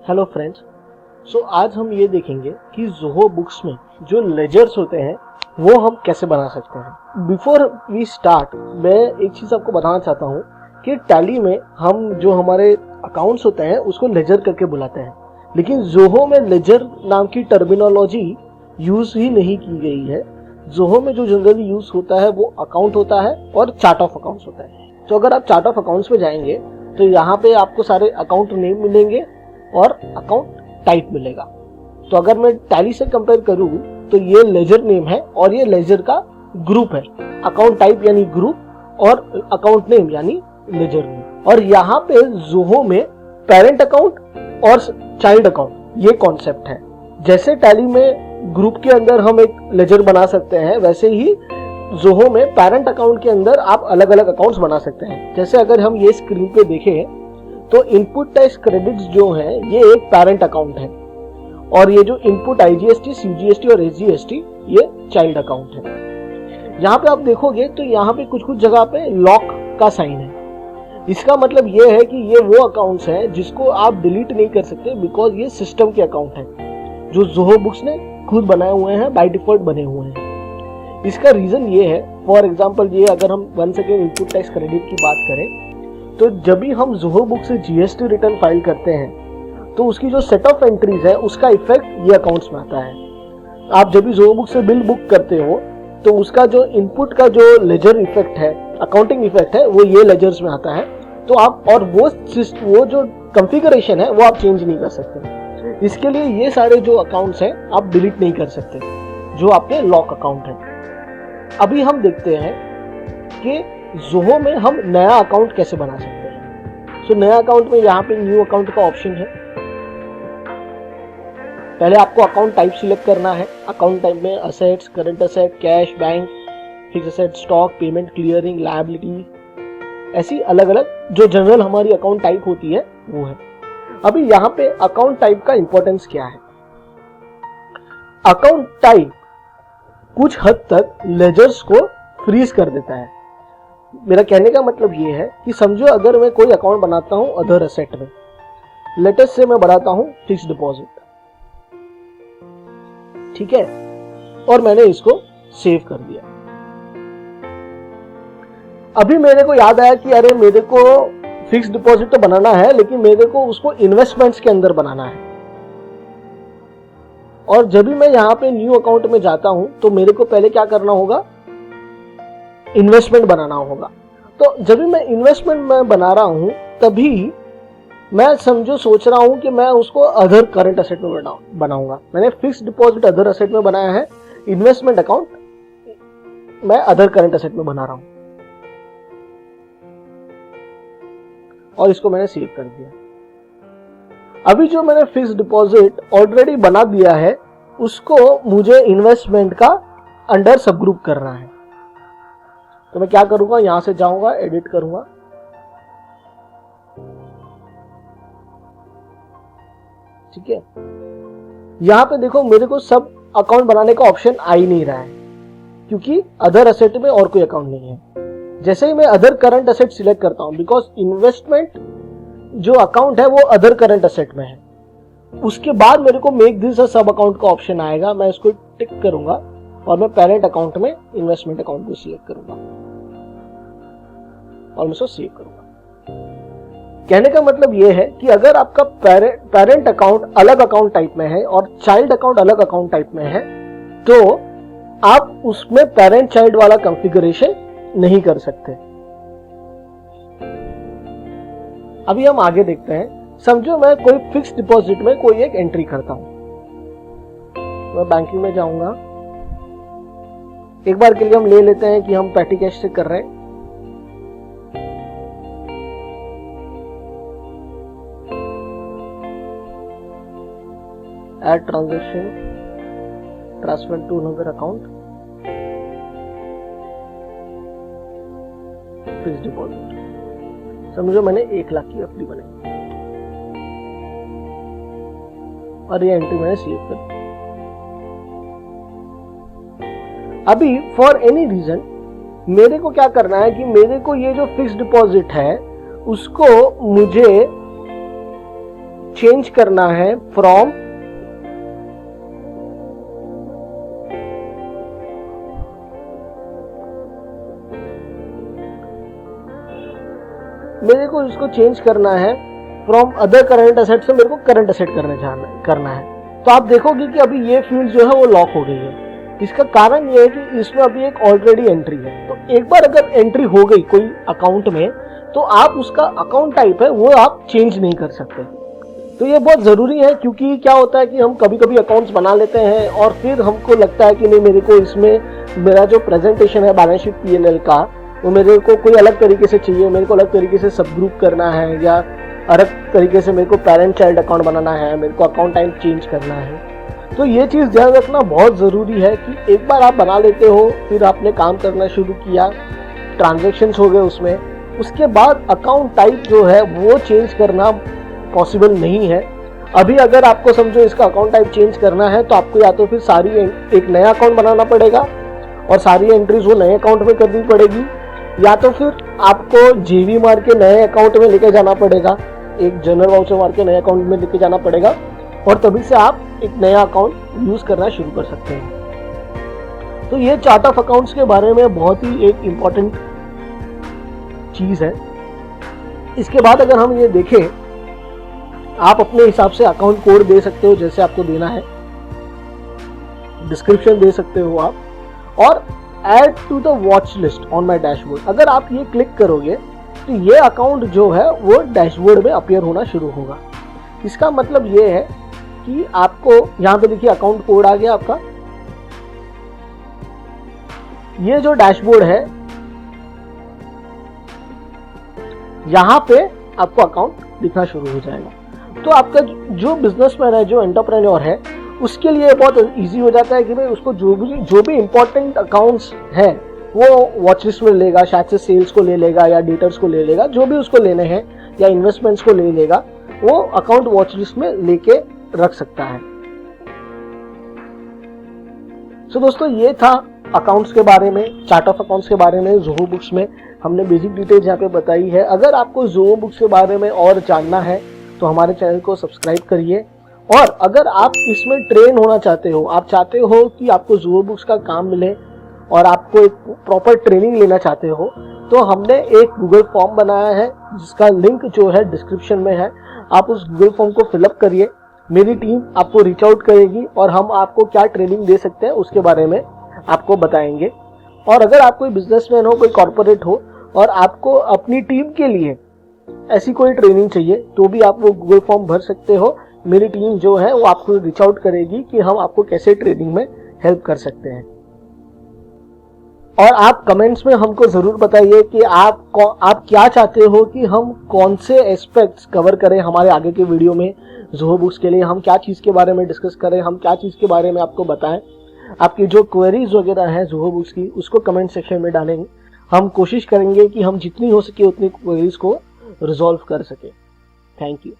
Hello friends. आज हम ये देखेंगे कि ज़ोहो बुक्स में जो लेजर्स होते हैं वो हम कैसे बना सकते हैं। बिफोर वी स्टार्ट मैं एक चीज़ आपको बताना चाहता हूँ कि टैली में हम जो हमारे अकाउंट्स होते हैं उसको लेजर करके बुलाते हैं, लेकिन ज़ोहो में लेजर नाम की टर्मिनोलॉजी यूज़ ही नहीं की गई है। ज़ोहो में जो जनरली यूज़ होता है वो अकाउंट होता है और चार्ट ऑफ अकाउंट्स होता है। तो अगर आप चार्ट ऑफ अकाउंट्स पे जाएंगे तो यहाँ पे आपको सारे अकाउंट नेम मिलेंगे और अकाउंट टाइप मिलेगा। तो अगर मैं टैली से कंपेयर करूँ तो ये लेजर नेम है और ये लेजर का ग्रुप है। अकाउंट टाइप यानी ग्रुप और अकाउंट नेम यानी लेजर नेम। और यहाँ पे ज़ोहो में पेरेंट अकाउंट और चाइल्ड अकाउंट ये कॉन्सेप्ट है। जैसे टैली में ग्रुप के अंदर हम एक लेजर बना सकते हैं, वैसे ही ज़ोहो में पेरेंट अकाउंट के अंदर आप अलग अलग अकाउंट्स बना सकते हैं। जैसे अगर हम ये स्क्रीन पे देखें तो इनपुट टैक्स क्रेडिट्स जो हैं ये एक पेरेंट अकाउंट है और ये जो इनपुट आईजीएसटी, सीजीएसटी और एसजीएसटी ये चाइल्ड अकाउंट है। यहाँ पे आप देखोगे तो यहाँ पे कुछ कुछ जगह पे लॉक का साइन है। इसका मतलब ये है कि ये वो अकाउंट्स हैं जिसको आप डिलीट नहीं कर सकते, बिकॉज ये सिस्टम के अकाउंट है जो ज़ोहो बुक्स ने खुद बनाए हुए हैं, बाय डिफॉल्ट बने हुए हैं। इसका रीजन ये है, फॉर एग्जाम्पल ये अगर हम 1 सेकेंड इनपुट टैक्स क्रेडिट की बात करें तो जब भी हम ज़ोहो बुक से जीएसटी रिटर्न फाइल करते हैं तो उसकी जो सेट ऑफ एंट्रीज है उसका इफेक्ट ये अकाउंट्स में आता है। आप जब भी ज़ोहो बुक से बिल बुक करते हो तो उसका जो इनपुट का जो लेजर इफेक्ट है, अकाउंटिंग इफेक्ट है, वो ये लेजर्स में आता है। तो आप और वो जो कॉन्फ़िगरेशन है वो आप चेंज नहीं कर सकते। इसके लिए ये सारे जो अकाउंट्स हैं आप डिलीट नहीं कर सकते जो आपके लॉक अकाउंट है। अभी हम देखते हैं कि ज़ोहो में हम नया अकाउंट कैसे बना सकते हैं। नया अकाउंट में यहाँ पे न्यू अकाउंट का ऑप्शन है। पहले आपको अकाउंट टाइप सिलेक्ट करना है। अकाउंट टाइप में assets, current asset, cash, bank, fix asset, stock, payment, clearing, liability, ऐसी अलग अलग जो जनरल हमारी अकाउंट टाइप होती है वो है। अभी यहाँ पे अकाउंट टाइप का इंपॉर्टेंस क्या है। अकाउंट टाइप कुछ हद तक लेजर्स को फ्रीज कर देता है। मेरा कहने का मतलब ये है कि समझो अगर मैं कोई अकाउंट बनाता हूं अदर एसेट में, लेटेस्ट से मैं बनाता हूं फिक्स डिपॉजिट, ठीक है, और मैंने इसको सेव कर दिया। अभी मेरे को याद आया कि अरे मेरे को फिक्स डिपॉजिट तो बनाना है लेकिन मेरे को उसको इन्वेस्टमेंट्स के अंदर बनाना है। और जब भी मैं यहाँ पे न्यू अकाउंट में जाता हूं तो मेरे को पहले क्या करना होगा, इन्वेस्टमेंट बनाना होगा। तो जब भी मैं इन्वेस्टमेंट में बना रहा हूं तभी मैं समझो सोच रहा हूं कि मैं उसको अदर करंट असेट में बनाऊंगा। मैंने फिक्स डिपॉजिट अदर असेट में बनाया है, इन्वेस्टमेंट अकाउंट मैं अदर करंट असेट में बना रहा हूं और इसको मैंने सेव कर दिया। अभी जो मैंने फिक्स डिपॉजिट ऑलरेडी बना दिया है उसको मुझे इन्वेस्टमेंट का अंडर सब ग्रुप करना है। तो मैं क्या करूंगा, यहां से जाऊंगा, एडिट करूंगा, ठीक है। यहां पे देखो मेरे को सब अकाउंट बनाने का ऑप्शन आ ही नहीं रहा है क्योंकि अदर असेट में और कोई अकाउंट नहीं है। जैसे ही मैं अदर करंट असेट सिलेक्ट करता हूं, बिकॉज इन्वेस्टमेंट जो अकाउंट है वो अदर करंट असेट में है, उसके बाद मेरे को मेक दिस अ सब अकाउंट का ऑप्शन आएगा। मैं इसको टिक करूंगा और मैं पेरेंट अकाउंट में इन्वेस्टमेंट अकाउंट को सिलेक्ट करूंगा और मैं इसको सेव करूंगा। कहने का मतलब यह है कि अगर आपका पेरेंट अकाउंट अलग अकाउंट टाइप में है और चाइल्ड अकाउंट अलग अकाउंट टाइप में है तो आप उसमें पेरेंट चाइल्ड वाला कॉन्फ़िगरेशन नहीं कर सकते। अभी हम आगे देखते हैं। समझो मैं कोई फिक्स डिपॉजिट में कोई एक एंट्री करता हूं, मैं बैंकिंग में जाऊंगा। एक बार के लिए हम ले लेते हैं कि हम पेटी कैश से कर रहे हैं। Add transaction, transfer to another account, fix deposit. समझो मैंने 1 लाख की एफडी बनाई और ये एंट्री मैंने सेव कर दी। अभी फॉर एनी रीजन मेरे को क्या करना है कि मेरे को ये जो फिक्स डिपॉजिट है उसको मुझे चेंज करना है फ्रॉम मेरे को इसको चेंज करना है फ्रॉम अदर करंट एसेट से मेरे को करंट एसेट करना है। तो आप देखोगे कि अभी ये फील्ड जो है वो लॉक हो गई है। इसका कारण ये है कि इसमें अभी एक ऑलरेडी एंट्री है। तो एक बार अगर एंट्री हो गई कोई अकाउंट में तो आप उसका अकाउंट टाइप है वो आप चेंज नहीं कर सकते। तो ये बहुत ज़रूरी है, क्योंकि क्या होता है कि हम कभी कभी अकाउंट्स बना लेते हैं और फिर हमको लगता है कि नहीं, मेरे को इसमें मेरा जो प्रेजेंटेशन है बैलेंस शीट P&L का वो मेरे को कोई अलग तरीके से चाहिए, मेरे को अलग तरीके से सब ग्रुप करना है, या अलग तरीके से मेरे को पेरेंट चाइल्ड अकाउंट बनाना है, मेरे को अकाउंट टाइप चेंज करना है। तो ये चीज़ ध्यान रखना बहुत ज़रूरी है कि एक बार आप बना लेते हो, फिर आपने काम करना शुरू किया, ट्रांजेक्शन्स हो गए उसमें, उसके बाद अकाउंट टाइप जो है वो चेंज करना पॉसिबल नहीं है। अभी अगर आपको समझो इसका अकाउंट टाइप चेंज करना है तो आपको या तो फिर सारी एक नया अकाउंट बनाना पड़ेगा और सारी एंट्रीज वो नए अकाउंट में करनी पड़ेगी, या तो फिर आपको जेवी मार के नए अकाउंट में लेके जाना पड़ेगा, एक जनरल वाउचर मार के नए अकाउंट में लेके जाना पड़ेगा, और तभी से आप एक नया अकाउंट यूज करना शुरू कर सकते हैं। तो ये चार्ट ऑफ अकाउंट्स के बारे में बहुत ही एक इम्पॉर्टेंट चीज है। इसके बाद अगर हम ये देखें, आप अपने हिसाब से अकाउंट कोड दे सकते हो जैसे आपको देना है, डिस्क्रिप्शन दे सकते हो आप, और add to the watch list on my dashboard. अगर आप ये क्लिक करोगे तो ये अकाउंट जो है वो डैशबोर्ड में अपीयर होना शुरू होगा। इसका मतलब ये है कि आपको यहाँ पे देखिए अकाउंट कोड आ गया आपका, ये जो डैशबोर्ड है यहाँ पे आपको अकाउंट दिखना शुरू हो जाएगा। तो आपका जो बिजनेसमैन है, जो एंटरप्रेन्योर है, उसके लिए बहुत इजी हो जाता है कि भाई उसको जो भी इंपॉर्टेंट अकाउंट्स है वो वॉच लिस्ट में लेगा, शायद से सेल्स को ले लेगा या डेटर्स को ले लेगा, जो भी उसको लेने हैं, या इन्वेस्टमेंट्स को ले लेगा, वो अकाउंट वॉच लिस्ट में लेके रख सकता है। तो दोस्तों ये था अकाउंट्स के बारे में, चार्ट ऑफ अकाउंट्स के बारे में। ज़ोहो बुक्स में हमने बेसिक डिटेल्स यहाँ पे बताई है। अगर आपको ज़ोहो बुक्स के बारे में और जानना है तो हमारे चैनल को सब्सक्राइब करिए, और अगर आप इसमें ट्रेन होना चाहते हो, आप चाहते हो कि आपको ज़ोहो बुक्स का काम मिले और आपको एक प्रॉपर ट्रेनिंग लेना चाहते हो, तो हमने एक गूगल फॉर्म बनाया है जिसका लिंक जो है डिस्क्रिप्शन में है। आप उस गूगल फॉर्म को फिलअप करिए, मेरी टीम आपको रीच आउट करेगी और हम आपको क्या ट्रेनिंग दे सकते हैं उसके बारे में आपको बताएंगे। और अगर आप कोई बिजनेसमैन हो, कोई कॉर्पोरेट हो, और आपको अपनी टीम के लिए ऐसी कोई ट्रेनिंग चाहिए, तो भी आप वो गूगल फॉर्म भर सकते हो। मेरी टीम जो है वो आपको रीच आउट करेगी कि हम आपको कैसे ट्रेनिंग में हेल्प कर सकते हैं। और आप कमेंट्स में हमको ज़रूर बताइए कि आप क्या चाहते हो कि हम कौन से एस्पेक्ट्स कवर करें हमारे आगे के वीडियो में। ज़ोहो बुक्स के लिए हम क्या चीज़ के बारे में डिस्कस करें, हम क्या चीज़ के बारे में आपको बताएं। आपकी जो क्वेरीज वगैरह हैं ज़ोहो बुक्स की, उसको कमेंट सेक्शन में डालेंगे। हम कोशिश करेंगे कि हम जितनी हो सके उतनी क्वेरीज को रिजॉल्व कर सके। Thank you.